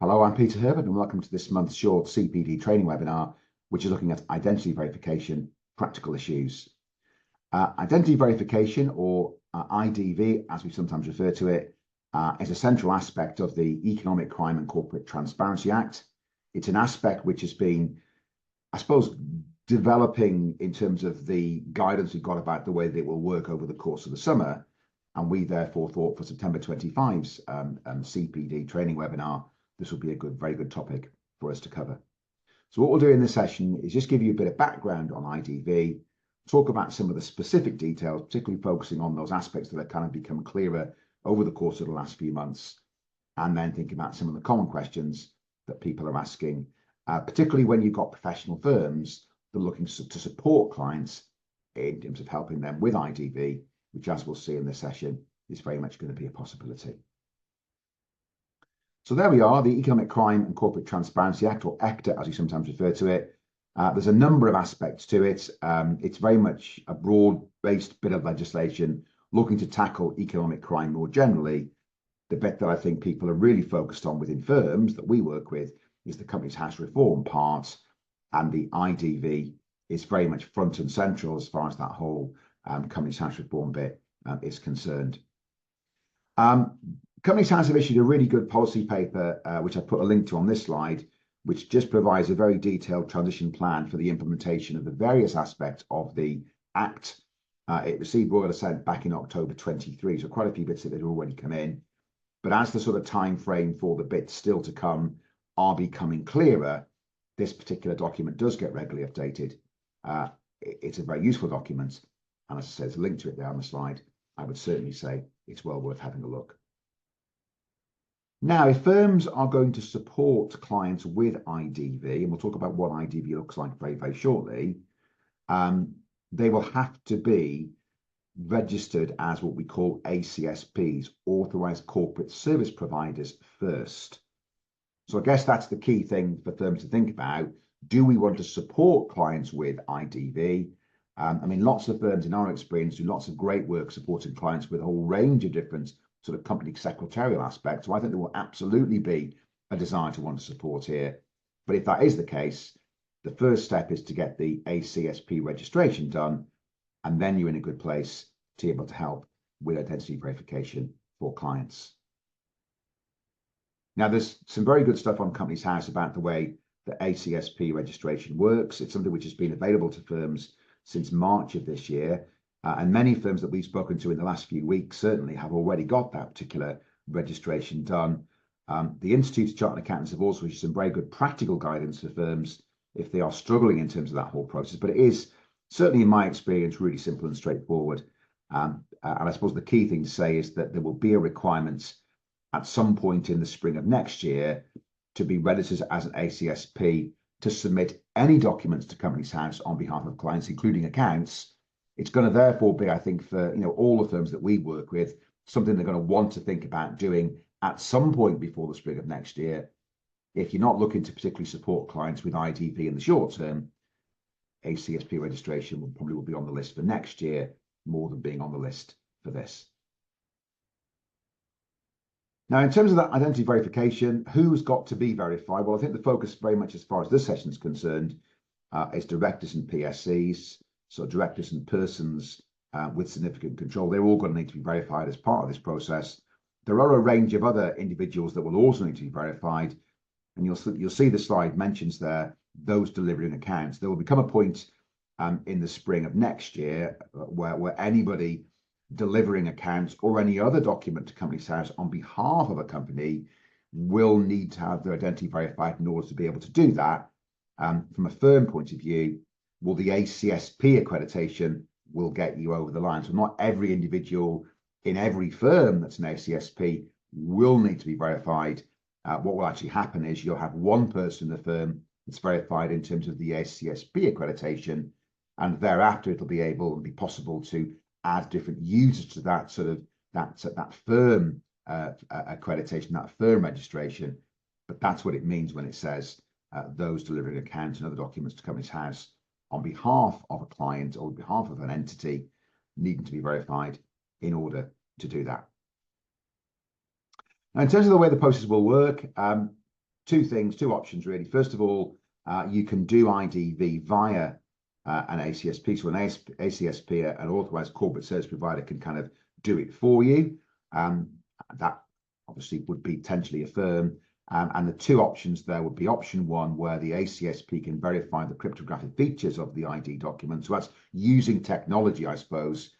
Hello, I'm Peter Herbert, and welcome to this month's short CPD training webinar, which is looking at identity verification practical issues. Identity verification, or IDV, as we sometimes refer to it, is a central aspect of the Economic Crime and Corporate Transparency Act. It's an aspect which has been, I suppose, developing in terms of the guidance we've got about the way that it will work over the course of the summer. And we therefore thought for September 25's CPD training webinar, this will be a very good topic for us to cover. So what we'll do in this session is just give you a bit of background on IDV, talk about some of the specific details, particularly focusing on those aspects that have kind of become clearer over the course of the last few months, and then think about some of the common questions that people are asking, particularly when you've got professional firms that are looking to support clients in terms of helping them with IDV, which, as we'll see in this session, is very much going to be a possibility. So there we are, the Economic Crime and Corporate Transparency Act, or ECTA, as we sometimes refer to it. There's a number of aspects to it. It's very much a broad-based bit of legislation looking to tackle economic crime more generally. The bit that I think people are really focused on within firms that we work with is the Companies House Reform part, and the IDV is very much front and central as far as that whole Companies House Reform bit is concerned. Companies House have issued a really good policy paper, which I put a link to on this slide, which just provides a very detailed transition plan for the implementation of the various aspects of the Act. It received royal assent back in October 23, so quite a few bits of it had already come in. But as the sort of time frame for the bits still to come are becoming clearer, this particular document does get regularly updated. It's a very useful document, and as I said, there's a link to it there on the slide. I would certainly say it's well worth having a look. Now, if firms are going to support clients with IDV, and we'll talk about what IDV looks like very, very shortly, they will have to be registered as what we call ACSPs, Authorised Corporate Service Providers, first. So I guess that's the key thing for firms to think about. Do we want to support clients with IDV? I mean, lots of firms in our experience do lots of great work supporting clients with a whole range of different sort of company secretarial aspects. So I think there will absolutely be a desire to want to support here. But if that is the case, the first step is to get the ACSP registration done, and then you're in a good place to be able to help with identity verification for clients. Now, there's some very good stuff on Companies House about the way the ACSP registration works. It's something which has been available to firms since March of this year. And many firms that we've spoken to in the last few weeks certainly have already got that particular registration done. The Institute of Chartered Accountants have also issued some very good practical guidance for firms if they are struggling in terms of that whole process. But it is certainly, in my experience, really simple and straightforward. And I suppose the key thing to say is that there will be a requirement at some point in the spring of next year to be registered as an ACSP to submit any documents to Companies House on behalf of clients, including accounts. It's going to therefore be, I think, for all the firms that we work with, something they're going to want to think about doing at some point before the spring of next year. If you're not looking to particularly support clients with IDV in the short term, ACSP registration will be on the list for next year more than being on the list for this. Now, in terms of that identity verification, who's got to be verified? Well, I think the focus very much as far as this session is concerned is directors and PSCs. So directors and persons with significant control, they're all going to need to be verified as part of this process. There are a range of other individuals that will also need to be verified. And you'll see the slide mentions there, those delivering accounts. There will become a point in the spring of next year where anybody delivering accounts or any other document to Companies House on behalf of a company will need to have their identity verified in order to be able to do that. From a firm point of view, well, the ACSP accreditation will get you over the line. So not every individual in every firm that's an ACSP will need to be verified. What will actually happen is you'll have one person in the firm that's verified in terms of the ACSP accreditation, and thereafter it'll be able and be possible to add different users to that sort of that firm accreditation, that firm registration. But that's what it means when it says those delivering accounts and other documents to Companies House on behalf of a client or on behalf of an entity needing to be verified in order to do that. Now, in terms of the way the process will work, two options really. First of all, you can do IDV via an ACSP. So an ACSP, an authorized corporate service provider, can kind of do it for you. That obviously would be potentially a firm. And the two options there would be option one, where the ACSP can verify the cryptographic features of the ID document. So that's using technology, I suppose,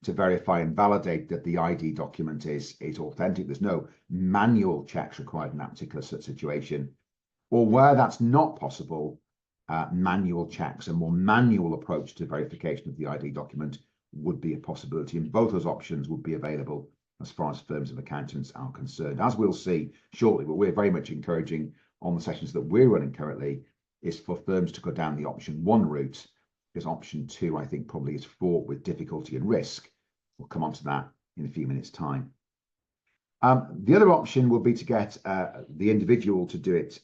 to verify and validate that the ID document is authentic. There's no manual checks required in that particular situation. Or where that's not possible, manual checks, a more manual approach to verification of the ID document would be a possibility. And both those options would be available as far as firms of accountants are concerned. As we'll see shortly, what we're very much encouraging on the sessions that we're running currently is for firms to go down the option one route, because option two, I think, probably is fraught with difficulty and risk. We'll come on to that in a few minutes' time. The other option would be to get the individual to do it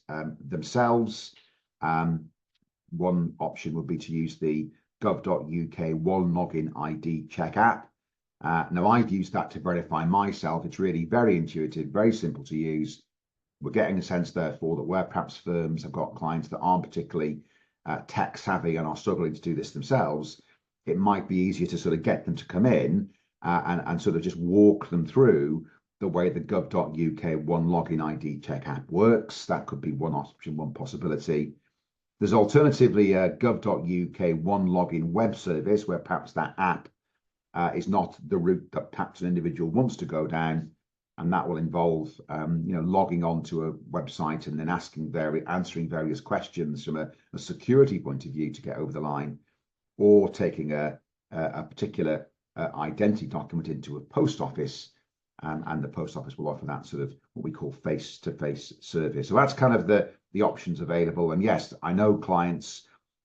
themselves. One option would be to use the gov.uk one login ID check app. Now, I've used that to verify myself. It's really very intuitive, very simple to use. We're getting a sense, therefore, that where perhaps firms have got clients that aren't particularly tech savvy and are struggling to do this themselves, it might be easier to sort of get them to come in and sort of just walk them through the way the gov.uk one login ID check app works. That could be one option, one possibility. There's alternatively a gov.uk one login web service, where perhaps that app is not the route that perhaps an individual wants to go down, and that will involve logging onto a website and then answering various questions from a security point of view to get over the line, or taking a particular identity document into a post office, and the post office will offer that sort of what we call face-to-face service. So that's kind of the options available. And yes, I know clients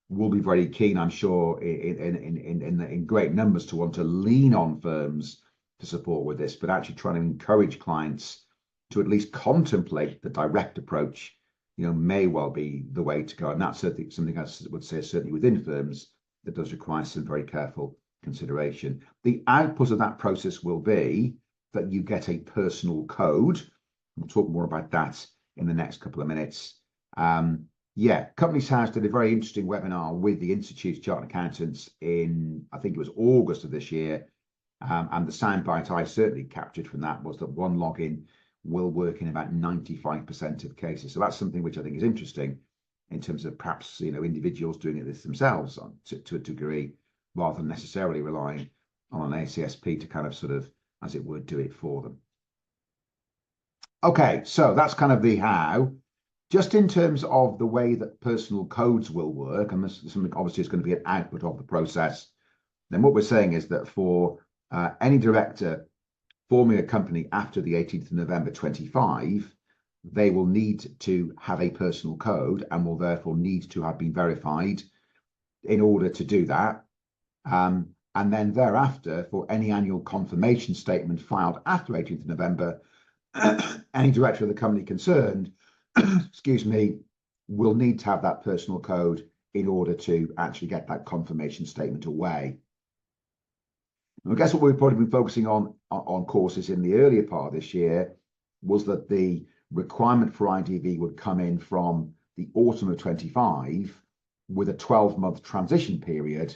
will be very keen, I'm sure, in great numbers to want to lean on firms to support with this, but actually trying to encourage clients to at least contemplate the direct approach, may well be the way to go. And that's certainly something I would say certainly within firms that does require some very careful consideration. The output of that process will be that you get a personal code. We'll talk more about that in the next couple of minutes. Companies House did a very interesting webinar with the Institute of Chartered Accountants in, I think it was August of this year. And the soundbite I certainly captured from that was that one login will work in about 95% of cases. So that's something which I think is interesting in terms of perhaps, individuals doing it themselves to a degree, rather than necessarily relying on an ACSP to kind of sort of, as it were, do it for them. Okay, so that's kind of the how. Just in terms of the way that personal codes will work, and this is something obviously is going to be an output of the process, then what we're saying is that for any director forming a company after the 18th of November 25, they will need to have a personal code and will therefore need to have been verified in order to do that. And then thereafter, for any annual confirmation statement filed after 18th of November, any director of the company concerned, excuse me, will need to have that personal code in order to actually get that confirmation statement away. And I guess what we've probably been focusing on courses in the earlier part of this year was that the requirement for IDV would come in from the autumn of 25 with a 12-month transition period.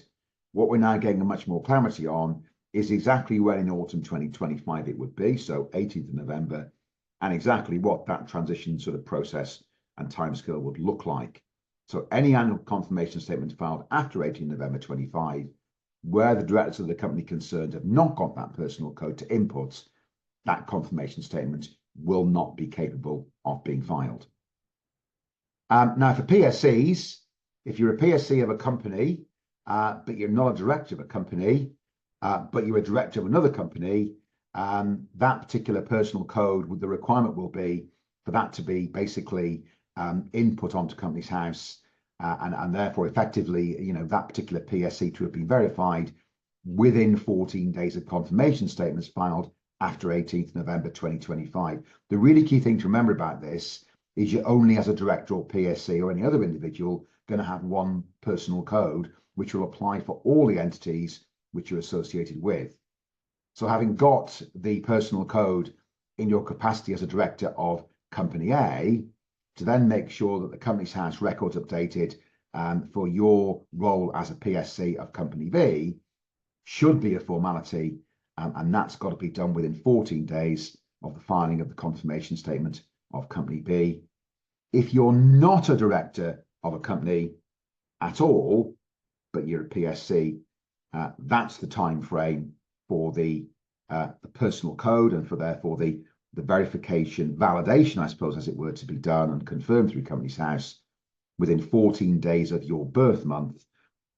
What we're now getting a much more clarity on is exactly when in autumn 2025 it would be, so 18th of November, and exactly what that transition sort of process and timescale would look like. So any annual confirmation statement filed after 18th November 25, where the directors of the company concerned have not got that personal code to input, that confirmation statement will not be capable of being filed. Now for PSCs, if you're a PSC of a company, but you're not a director of a company, but you're a director of another company, that particular personal code, the requirement will be for that to be basically input onto Companies House, and therefore effectively, that particular PSC to have been verified within 14 days of confirmation statements filed after 18th November 2025. The really key thing to remember about this is you're only as a director or PSC or any other individual going to have one personal code, which will apply for all the entities which you're associated with. So having got the personal code in your capacity as a director of Company A, to then make sure that the Companies House records updated for your role as a PSC of Company B should be a formality, and that's got to be done within 14 days of the filing of the confirmation statement of Company B. If you're not a director of a company at all, but you're a PSC, that's the time frame for the personal code and for therefore the verification, validation, I suppose, as it were, to be done and confirmed through Companies House within 14 days of your birth month.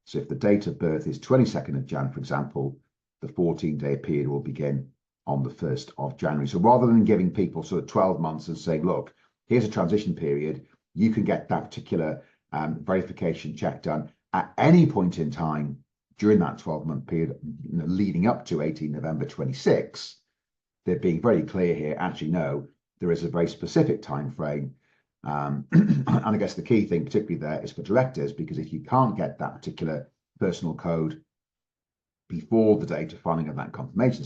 So if the date of birth is 22nd of Jan, for example, the 14-day period will begin on the 1st of January. So rather than giving people sort of 12 months and saying, look, here's a transition period, you can get that particular verification check done at any point in time during that 12-month period, leading up to 18 November 26, they're being very clear here. Actually, no, there is a very specific time frame. And I guess the key thing, particularly there, is for directors, because if you can't get that particular personal code before the date of filing of that confirmation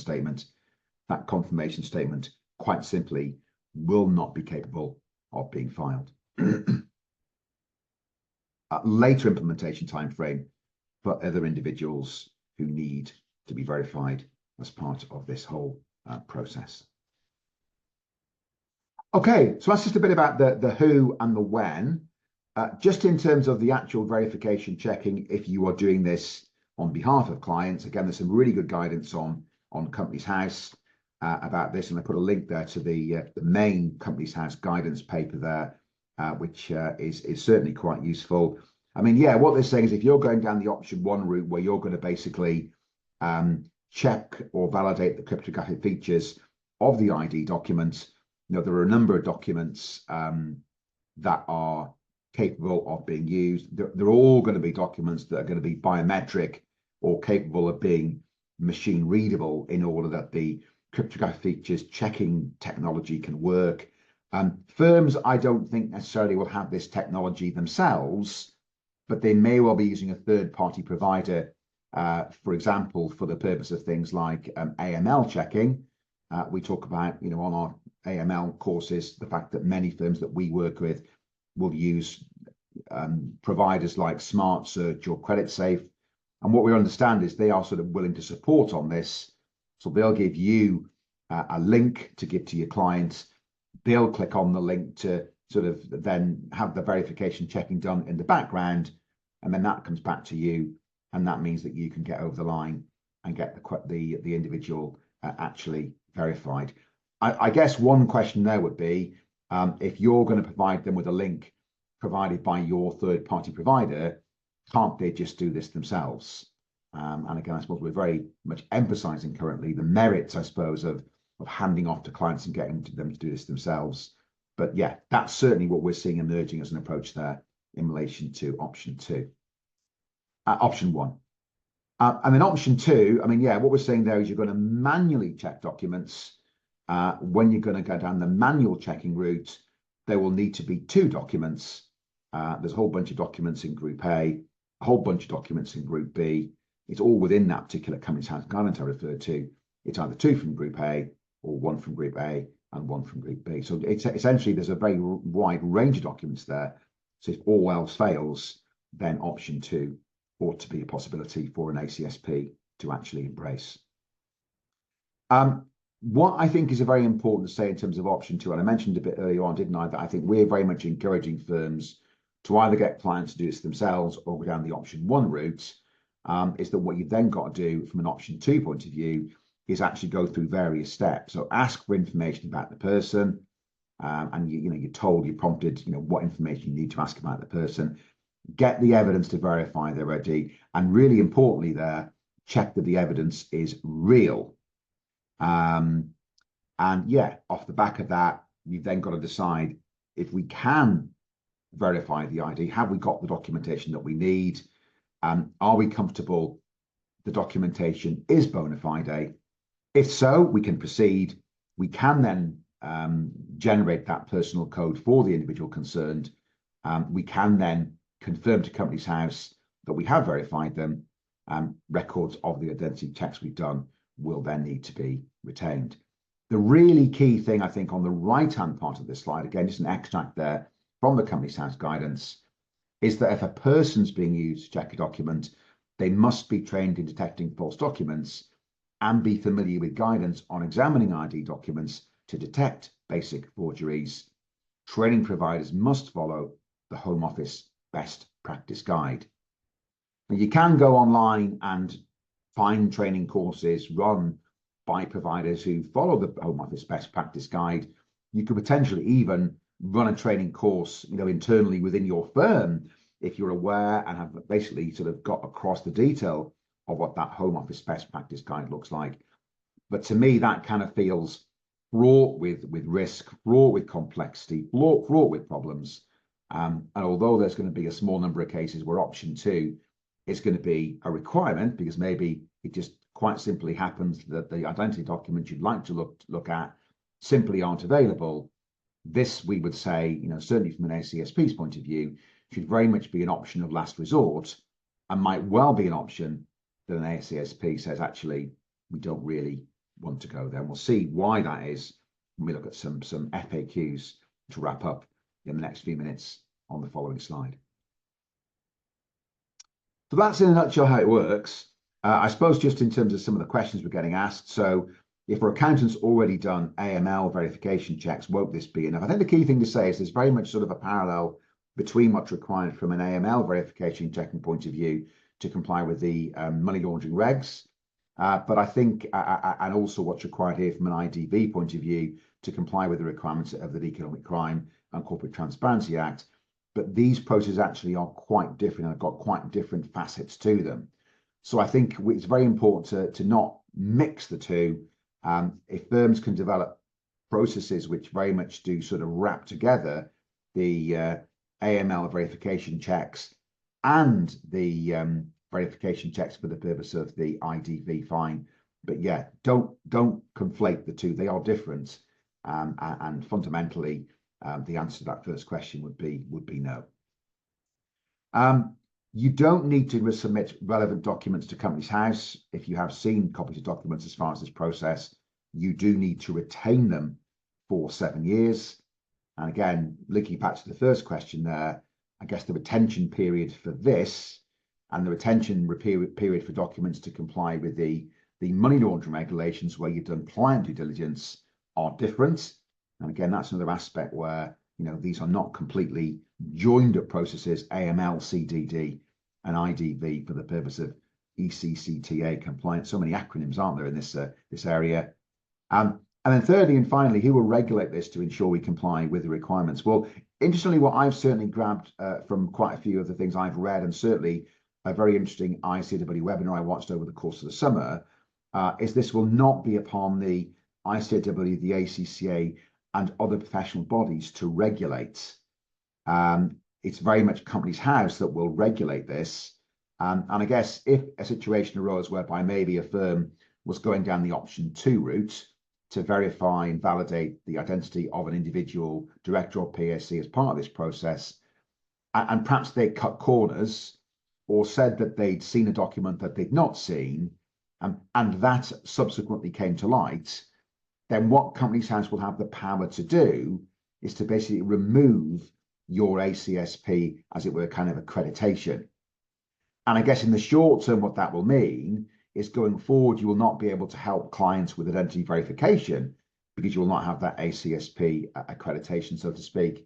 statement quite simply will not be capable of being filed. Later implementation time frame for other individuals who need to be verified as part of this whole process. Okay, so that's just a bit about the who and the when. Just in terms of the actual verification checking, if you are doing this on behalf of clients, again, there's some really good guidance on Companies House about this, and I put a link there to the main Companies House guidance paper there, which is certainly quite useful. I mean, yeah, what they're saying is if you're going down the option 1 route where you're going to basically check or validate the cryptographic features of the ID documents, there are a number of documents that are capable of being used. They're all going to be documents that are going to be biometric or capable of being machine readable in order that the cryptographic features checking technology can work. Firms, I don't think necessarily will have this technology themselves, but they may well be using a third-party provider, for example, for the purpose of things like AML checking. We talk about, on our AML courses, the fact that many firms that we work with will use providers like Smart Search or CreditSafe. And what we understand is they are sort of willing to support on this. So they'll give you a link to give to your clients. They'll click on the link to sort of then have the verification checking done in the background. And then that comes back to you. And that means that you can get over the line and get the individual actually verified. I guess one question there would be, if you're going to provide them with a link provided by your third-party provider, can't they just do this themselves? And again, I suppose we're very much emphasizing currently the merits, I suppose, of handing off to clients and getting them to do this themselves. But yeah, that's certainly what we're seeing emerging as an approach there in relation to option 2. Option 1. And then option 2, I mean, yeah, what we're saying there is you're going to manually check documents. When you're going to go down the manual checking route, there will need to be 2 documents. There's a whole bunch of documents in Group A, a whole bunch of documents in Group B. It's all within that particular Companies House guidance I referred to. It's either 2 from Group A or 1 from Group A and 1 from Group B. So it's essentially, there's a very wide range of documents there. So if all else fails, then option 2 ought to be a possibility for an ACSP to actually embrace. What I think is a very important to say in terms of option 2, and I mentioned a bit earlier on, didn't I, that I think we're very much encouraging firms to either get clients to do this themselves or go down the option 1 route, is that what you've then got to do from an option 2 point of view is actually go through various steps. So ask for information about the person, and you're prompted, what information you need to ask about the person. Get the evidence to verify their ID, and really importantly there, check that the evidence is real. And yeah, off the back of that, you've then got to decide if we can verify the ID, have we got the documentation that we need? Are we comfortable the documentation is bona fide? If so, we can proceed. We can then generate that personal code for the individual concerned. We can then confirm to Companies House that we have verified them. Records of the identity checks we've done will then need to be retained. The really key thing, I think, on the right-hand part of this slide, again, just an extract there from the Companies House guidance is that if a person's being used to check a document, they must be trained in detecting false documents and be familiar with guidance on examining ID documents to detect basic forgeries. Training providers must follow the Home Office Best Practice Guide. Now, you can go online and find training courses run by providers who follow the Home Office Best Practice Guide. You could potentially even run a training course, internally within your firm, if you're aware and have basically sort of got across the detail of what that Home Office Best Practice Guide looks like. But to me, that kind of feels fraught with risk, fraught with complexity, fraught with problems. And although there's going to be a small number of cases where option 2 is going to be a requirement, because maybe it just quite simply happens that the identity documents you'd like to look at simply aren't available, this, we would say, certainly from an ACSP's point of view, should very much be an option of last resort, and might well be an option that an ACSP says, actually, we don't really want to go there. And we'll see why that is when we look at some FAQs to wrap up in the next few minutes on the following slide. So that's in a nutshell how it works. I suppose just in terms of some of the questions we're getting asked. So if our accountant's already done AML verification checks, won't this be enough? I think the key thing to say is there's very much sort of a parallel between what's required from an AML verification checking point of view to comply with the money laundering regs. But I think, and also what's required here from an IDV point of view to comply with the requirements of the Economic Crime and Corporate Transparency Act. But these processes actually are quite different and have got quite different facets to them. So I think it's very important to not mix the two. If firms can develop processes which very much do sort of wrap together the AML verification checks and the verification checks for the purpose of the IDV, fine. But yeah, don't conflate the two. They are different, and fundamentally, the answer to that first question would be no. You don't need to submit relevant documents to Companies House. If you have seen copies of documents as far as this process, you do need to retain them for 7 years. And again, linking back to the first question there, I guess the retention period for this and the retention period for documents to comply with the money laundering regulations where you've done client due diligence are different. And again, that's another aspect where, these are not completely joined up processes, AML, CDD, and IDV for the purpose of ECCTA compliance. So many acronyms, aren't there, in this area? And then thirdly and finally, who will regulate this to ensure we comply with the requirements? Well, interestingly, what I've certainly grabbed from quite a few of the things I've read, and certainly a very interesting ICAW webinar I watched over the course of the summer, is this will not be upon the ICAW, the ACCA, and other professional bodies to regulate. It's very much Companies House that will regulate this. And I guess if a situation arose whereby maybe a firm was going down the option 2 route to verify and validate the identity of an individual director or PSC as part of this process, and perhaps they cut corners or said that they'd seen a document that they'd not seen, and that subsequently came to light, then what Companies House will have the power to do is to basically remove your ACSP, as it were, kind of accreditation. And I guess in the short term, what that will mean is going forward, you will not be able to help clients with identity verification because you will not have that ACSP accreditation, so to speak.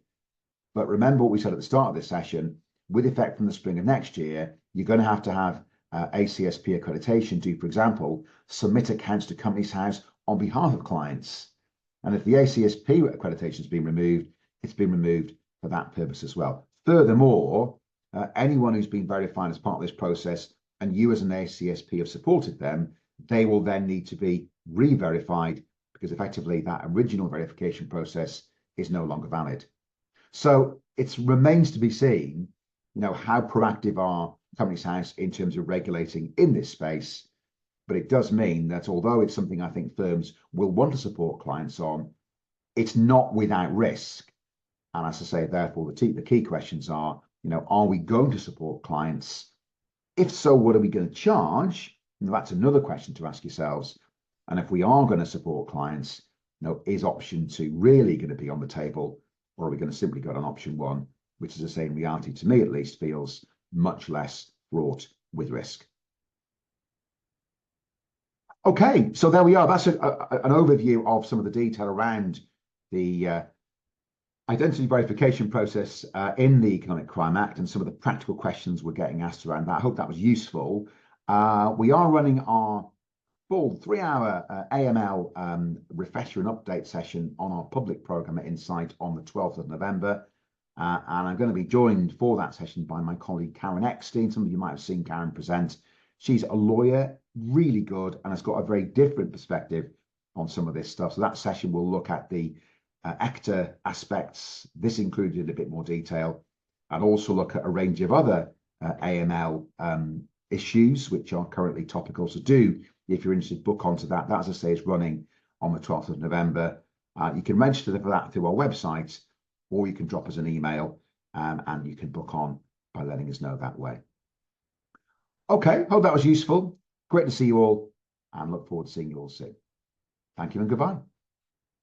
But remember what we said at the start of this session, with effect from the spring of next year, you're going to have ACSP accreditation to, for example, submit accounts to Companies House on behalf of clients. And if the ACSP accreditation has been removed, it's been removed for that purpose as well. Furthermore, anyone who's been verified as part of this process and you as an ACSP have supported them, they will then need to be re-verified because effectively that original verification process is no longer valid. So it remains to be seen, how proactive are Companies House in terms of regulating in this space. But it does mean that although it's something I think firms will want to support clients on, it's not without risk. And as I say, therefore, the key questions are, are we going to support clients? If so, what are we going to charge? That's another question to ask yourselves. And if we are going to support clients, is option 2 really going to be on the table? or are we going to simply go on option one, which, as I say, in reality, to me at least, feels much less fraught with risk. Okay, so there we are. That's an overview of some of the detail around the identity verification process in the Economic Crime Act and some of the practical questions we're getting asked around that. I hope that was useful. We are running our full 3-hour AML refresher and update session on our public program at Insight on the 12th of November. And I'm going to be joined for that session by my colleague Karen Eckstein. Some of you might have seen Karen present. She's a lawyer, really good, and has got a very different perspective on some of this stuff. So that session will look at the ACTA aspects, this included in a bit more detail, and also look at a range of other AML issues which are currently topical. So do, if you're interested, book onto that. That, as I say, is running on the 12th of November. You can register for that through our website, or you can drop us an email and you can book on by letting us know that way. Okay, hope that was useful. Great to see you all and look forward to seeing you all soon. Thank you and goodbye.